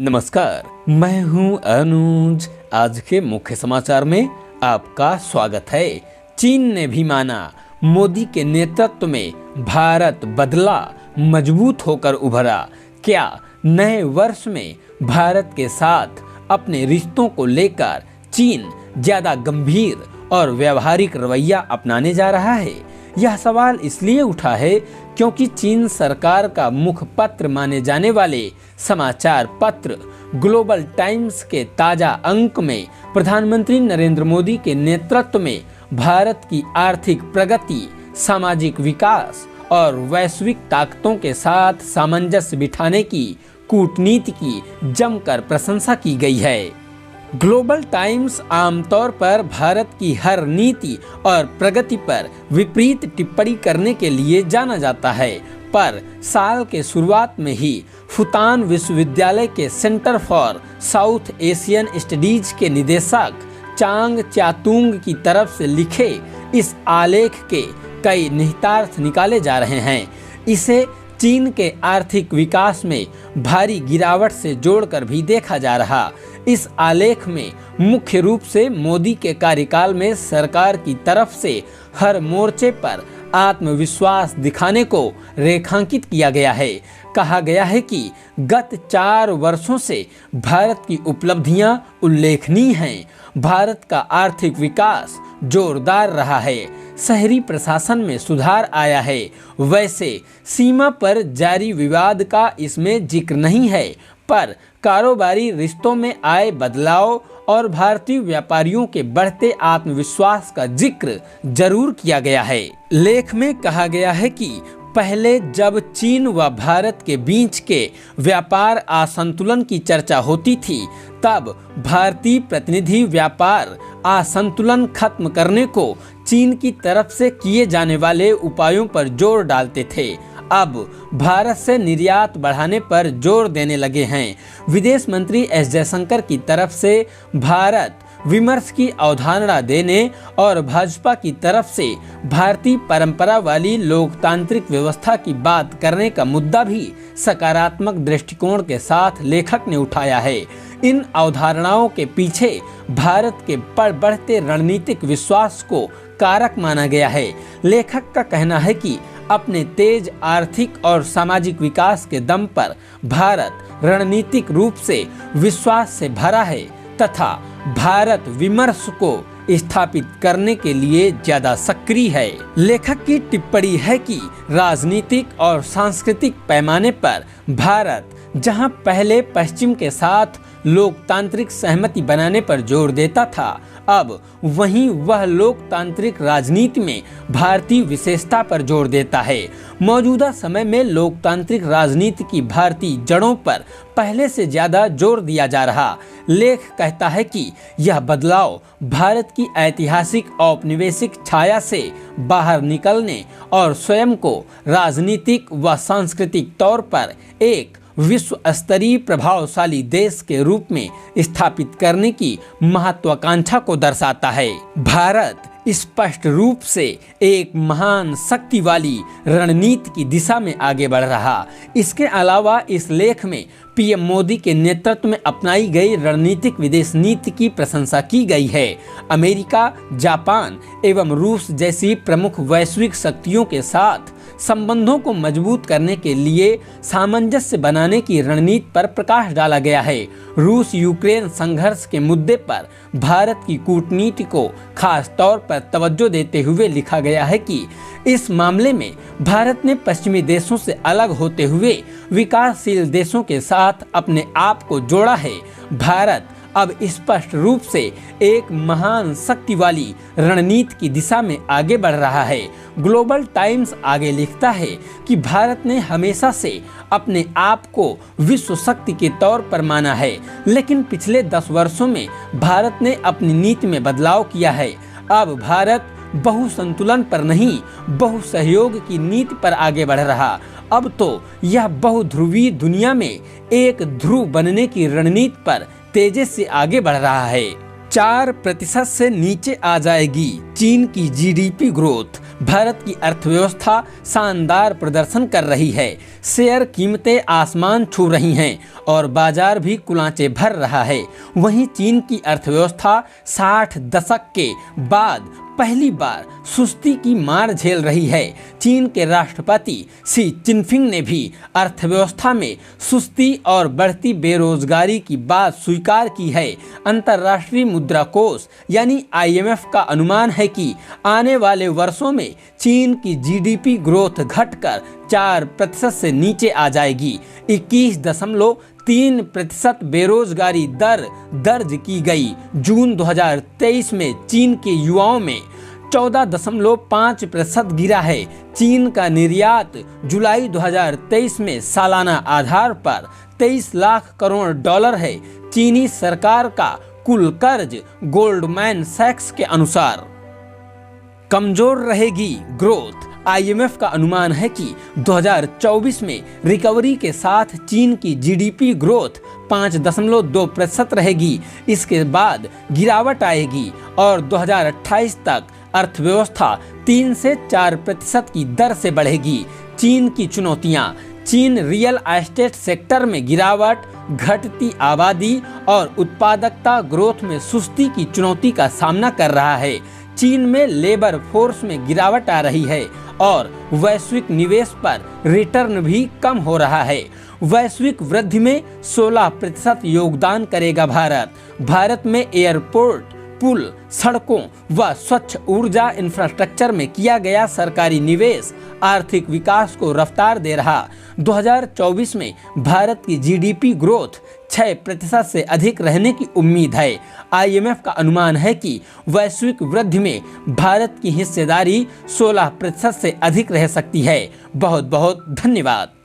नमस्कार, मैं हूं अनुज। आज के मुख्य समाचार में आपका स्वागत है। चीन ने भी माना, मोदी के नेतृत्व में भारत बदला, मजबूत होकर उभरा। क्या नए वर्ष में भारत के साथ अपने रिश्तों को लेकर चीन ज्यादा गंभीर और व्यवहारिक रवैया अपनाने जा रहा है? यह सवाल इसलिए उठा है क्योंकि चीन सरकार का मुखपत्र माने जाने वाले समाचार पत्र ग्लोबल टाइम्स के ताजा अंक में प्रधानमंत्री नरेंद्र मोदी के नेतृत्व में भारत की आर्थिक प्रगति, सामाजिक विकास और वैश्विक ताकतों के साथ सामंजस्य बिठाने की कूटनीति की जमकर प्रशंसा की गई है। ग्लोबल टाइम्स आमतौर पर भारत की हर नीति और प्रगति पर विपरीत टिप्पणी करने के लिए जाना जाता है, पर साल के शुरुआत में ही फुतान विश्वविद्यालय के centre for south Asian studies के निदेशक चांग च्यातुंग की तरफ से लिखे इस आलेख के कई निहितार्थ निकाले जा रहे हैं। इसे चीन के आर्थिक विकास में भारी गिरावट से जोड़कर भी देखा जा रहा। इस आलेख में मुख्य रूप से मोदी के कार्यकाल में सरकार की तरफ से हर मोर्चे पर आत्मविश्वास दिखाने को रेखांकित किया गया है। कहा गया है कि गत 4 वर्षों से भारत की उपलब्धियां उल्लेखनीय हैं। भारत का आर्थिक विकास जोरदार रहा है, शहरी प्रशासन में सुधार आया है। वैसे सीमा पर जारी विवाद का इसमें जिक्र नहीं है, पर कारोबारी रिश्तों में आए बदलाव और भारतीय व्यापारियों के बढ़ते आत्मविश्वास का जिक्र जरूर किया गया है। लेख में कहा गया है कि पहले जब चीन व भारत के बीच के व्यापार असंतुलन की चर्चा होती थी, तब भारतीय प्रतिनिधि व्यापार असंतुलन खत्म करने को चीन की तरफ से किए जाने वाले उपायों पर जोर डालते थे। अब भारत से निर्यात बढ़ाने पर जोर देने लगे हैं। विदेश मंत्री एस जयशंकर की तरफ से भारत विमर्श की अवधारणा देने और भाजपा की तरफ से भारतीय परंपरा वाली लोकतांत्रिक व्यवस्था की बात करने का मुद्दा भी सकारात्मक दृष्टिकोण के साथ लेखक ने उठाया है। इन अवधारणाओं के पीछे भारत के बढ़ते रणनीतिक विश्वास को कारक माना गया है। लेखक का कहना है कि अपने तेज आर्थिक और सामाजिक विकास के दम पर भारत रणनीतिक रूप से विश्वास से भरा है तथा भारत विमर्श को स्थापित करने के लिए ज्यादा सक्रिय है। लेखक की टिप्पणी है कि राजनीतिक और सांस्कृतिक पैमाने पर भारत जहां पहले पश्चिम के साथ लोकतांत्रिक सहमति बनाने पर जोर देता था, अब वहीं वह लोकतांत्रिक राजनीति में भारतीय विशेषता पर जोर देता है। मौजूदा समय में लोकतांत्रिक राजनीति की भारतीय जड़ों पर पहले से ज्यादा जोर दिया जा रहा। लेख कहता है कि यह बदलाव भारत की ऐतिहासिक औपनिवेशिक छाया से बाहर निकलने और स्वयं को राजनीतिक व सांस्कृतिक तौर पर एक विश्व स्तरीय प्रभावशाली देश के रूप में स्थापित करने की महत्वाकांक्षा को दर्शाता है। भारत स्पष्ट रूप से एक महान शक्ति वाली रणनीति की दिशा में आगे बढ़ रहा। इसके अलावा इस लेख में पीएम मोदी के नेतृत्व में अपनाई गई रणनीतिक विदेश नीति की प्रशंसा की गई है। अमेरिका, जापान एवं रूस जैसी प्रमुख वैश्विक शक्तियों के साथ संबंधों को मजबूत करने के लिए सामंजस्य बनाने की रणनीति पर प्रकाश डाला गया है। रूस यूक्रेन संघर्ष के मुद्दे पर भारत की कूटनीति को खास तौर पर तवज्जो देते हुए लिखा गया है कि इस मामले में भारत ने पश्चिमी देशों से अलग होते हुए विकासशील देशों के साथ अपने आप को जोड़ा है। भारत अब स्पष्ट रूप से एक महान शक्ति वाली रणनीति की दिशा में आगे बढ़ रहा है। ग्लोबल टाइम्स आगे लिखता है कि भारत ने हमेशा से अपने आप को विश्व शक्ति के तौर पर माना है, लेकिन पिछले 10 वर्षों में भारत ने अपनी नीति में बदलाव किया है। अब भारत बहुसंतुलन पर नहीं, बहुसहयोग की नीति पर आगे बढ़ रहा। अब तो यह बहुध्रुवीय दुनिया में एक ध्रुव बनने की रणनीति पर तेजी से आगे बढ़ रहा है। 4% से नीचे आ जाएगी चीन की जीडीपी ग्रोथ। भारत की अर्थव्यवस्था शानदार प्रदर्शन कर रही है। शेयर कीमतें आसमान छू रही हैं और बाजार भी कुलांचे भर रहा है। वहीं चीन की अर्थव्यवस्था 60 दशक के बाद पहली बार सुस्ती की मार झेल रही है। चीन के राष्ट्रपति शी चिनफिंग ने भी अर्थव्यवस्था में सुस्ती और बढ़ती बेरोजगारी की बात स्वीकार की है। अंतर्राष्ट्रीय मुद्रा कोष यानी IMF का अनुमान है कि आने वाले वर्षों में चीन की जीडीपी ग्रोथ घटकर 4% से नीचे आ जाएगी। 21.3% बेरोजगारी दर दर्ज की गई। जून 2023 में चीन के युवाओं में 14.5% गिरा है। चीन का निर्यात जुलाई 2023 में सालाना आधार पर 23 लाख करोड़ डॉलर है। चीनी सरकार का कुल कर्ज गोल्डमैन सैक्स के अनुसार कमजोर रहेगी ग्रोथ। IMF का अनुमान है कि 2024 में रिकवरी के साथ चीन की जीडीपी ग्रोथ 5.2% रहेगी। इसके बाद गिरावट आएगी और 2028 तक अर्थव्यवस्था 3 से 4% की दर से बढ़ेगी। चीन की चुनौतियां। चीन रियल एस्टेट सेक्टर में गिरावट, घटती आबादी और उत्पादकता ग्रोथ में सुस्ती की चुनौती का सामना कर रहा है। चीन में लेबर फोर्स में गिरावट आ रही है और वैश्विक निवेश पर रिटर्न भी कम हो रहा है। वैश्विक वृद्धि में 16% योगदान करेगा भारत। भारत में एयरपोर्ट, पुल, सड़कों व स्वच्छ ऊर्जा इंफ्रास्ट्रक्चर में किया गया सरकारी निवेश आर्थिक विकास को रफ्तार दे रहा। 2024 में भारत की जीडीपी ग्रोथ 6% से अधिक रहने की उम्मीद है। IMF का अनुमान है कि वैश्विक वृद्धि में भारत की हिस्सेदारी 16% से अधिक रह सकती है। बहुत बहुत धन्यवाद।